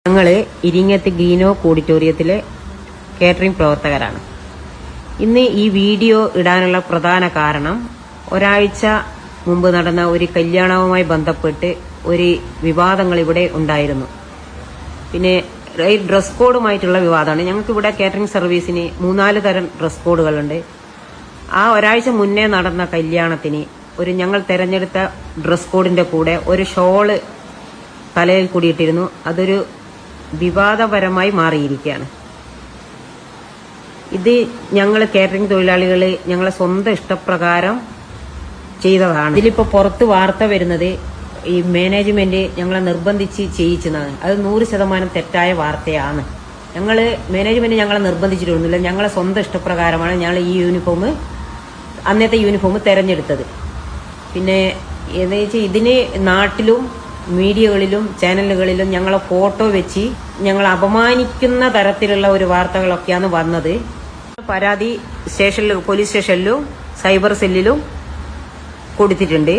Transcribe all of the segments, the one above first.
ഞങ്ങൾ ഇരിങ്ങത്ത് ഗീനോക്ക് ഓഡിറ്റോറിയത്തിലെ കേറ്ററിംഗ് പ്രവർത്തകരാണ്. ഇന്ന് ഈ വീഡിയോ ഇടാനുള്ള പ്രധാന കാരണം ഒരാഴ്ച മുമ്പ് നടന്ന ഒരു കല്യാണവുമായി ബന്ധപ്പെട്ട് ഒരു വിവാദങ്ങൾ ഇവിടെ ഉണ്ടായിരുന്നു. പിന്നെ ഡ്രസ് കോഡുമായിട്ടുള്ള വിവാദമാണ്. ഞങ്ങൾക്ക് ഇവിടെ കേറ്ററിംഗ് സർവീസിന് 3-4 തരം ഡ്രസ് കോഡുകളുണ്ട്. ആ ഒരാഴ്ച മുന്നേ നടന്ന കല്യാണത്തിന് ഞങ്ങൾ തെരഞ്ഞെടുത്ത ഡ്രസ് കോഡിന്റെ കൂടെ ഒരു ഷോള് തലയിൽ കൂടിയിട്ടിരുന്നു. അതൊരു വിവാദപരമായി മാറിയിരിക്കുകയാണ്. ഇത് ഞങ്ങൾ കേറ്ററിംഗ് തൊഴിലാളികൾ ഞങ്ങളെ സ്വന്തം ഇഷ്ടപ്രകാരം ചെയ്തതാണ്. ഇതിലിപ്പോ പുറത്ത് വാർത്ത വരുന്നത് ഈ മാനേജ്മെന്റ് ഞങ്ങളെ നിർബന്ധിച്ച് ചെയ്യിച്ചതാണ്. അത് 100% തെറ്റായ വാർത്തയാണ്. മാനേജ്മെന്റ് ഞങ്ങളെ നിർബന്ധിച്ചിട്ടൊന്നുമില്ല. ഞങ്ങളെ സ്വന്തം ഇഷ്ടപ്രകാരമാണ് ഞങ്ങൾ ഈ അന്നത്തെ യൂണിഫോം തെരഞ്ഞെടുത്തത്. പിന്നെ എന്താ വെച്ചാൽ ഇതിന് നാട്ടിലും മീഡിയകളിലും ചാനലുകളിലും ഞങ്ങളെ ഫോട്ടോ വെച്ച് ഞങ്ങൾ അപമാനിക്കുന്ന തരത്തിലുള്ള ഒരു വാർത്തകളൊക്കെയാണ് വന്നത്. പരാതി പോലീസ് സ്റ്റേഷനിലും സൈബർ സെല്ലിലും കൊടുത്തിട്ടുണ്ട്.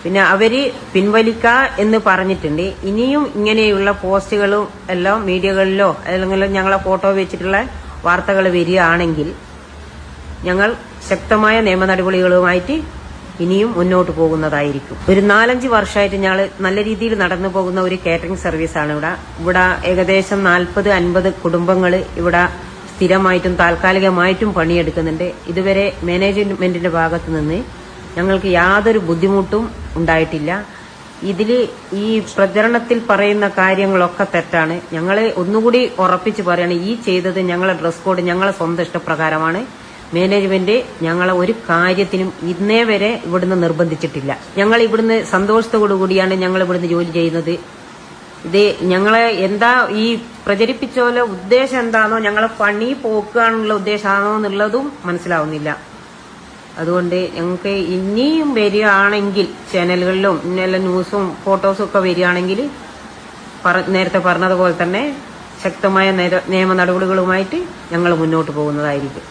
പിന്നെ അവര് പിൻവലിക്ക എന്ന് പറഞ്ഞിട്ടുണ്ട്. ഇനിയും ഇങ്ങനെയുള്ള പോസ്റ്റുകളും എല്ലാം മീഡിയകളിലോ അല്ലെങ്കിൽ ഞങ്ങളെ ഫോട്ടോ വെച്ചിട്ടുള്ള വാർത്തകൾ വരികയാണെങ്കിൽ ഞങ്ങൾ ശക്തമായ നിയമ നടപടികളുമായിട്ട് ഇനിയും മുന്നോട്ട് പോകുന്നതായിരിക്കും. ഒരു 4-5 വർഷമായിട്ട് ഞങ്ങൾ നല്ല രീതിയിൽ നടന്നു പോകുന്ന ഒരു കേറ്ററിംഗ് സർവീസാണ് ഇവിടെ ഏകദേശം 40-50 കുടുംബങ്ങൾ ഇവിടെ സ്ഥിരമായിട്ടും താൽക്കാലികമായിട്ടും പണിയെടുക്കുന്നുണ്ട്. ഇതുവരെ മാനേജ്മെന്റിന്റെ ഭാഗത്തു നിന്ന് ഞങ്ങൾക്ക് യാതൊരു ബുദ്ധിമുട്ടും ഉണ്ടായിട്ടില്ല. ഇതില് ഈ പ്രചരണത്തിൽ പറയുന്ന കാര്യങ്ങളൊക്കെ തെറ്റാണ്. ഞങ്ങളെ ഒന്നുകൂടി ഉറപ്പിച്ച് പറയാണ്, ഈ ചെയ്തത് ഞങ്ങളെ ഡ്രസ് കോഡ് ഞങ്ങളെ സ്വന്തം ഇഷ്ടപ്രകാരമാണ്. മാനേജ്മെന്റ് ഞങ്ങളെ ഒരു കാര്യത്തിനും ഇന്നേ വരെ ഇവിടുന്ന് നിർബന്ധിച്ചിട്ടില്ല. ഞങ്ങൾ ഇവിടുന്ന് സന്തോഷത്തോടു കൂടിയാണ് ഞങ്ങൾ ഇവിടുന്ന് ജോലി ചെയ്യുന്നത്. ഇത് ഞങ്ങളെ എന്താ ഈ പ്രചരിപ്പിച്ചോലെ ഉദ്ദേശം എന്താണോ, ഞങ്ങളെ പണി പോക്കാനുള്ള ഉദ്ദേശമാണോ എന്നുള്ളതും മനസ്സിലാവുന്നില്ല. അതുകൊണ്ട് ഞങ്ങൾക്ക് ഇനിയും വരികയാണെങ്കിൽ ചാനലുകളിലും ഇന്നെല്ലാം ന്യൂസും ഫോട്ടോസും ഒക്കെ വരികയാണെങ്കിൽ നേരത്തെ പറഞ്ഞതുപോലെ തന്നെ ശക്തമായ നിയമ നടപടികളുമായിട്ട് ഞങ്ങൾ മുന്നോട്ട് പോകുന്നതായിരിക്കും.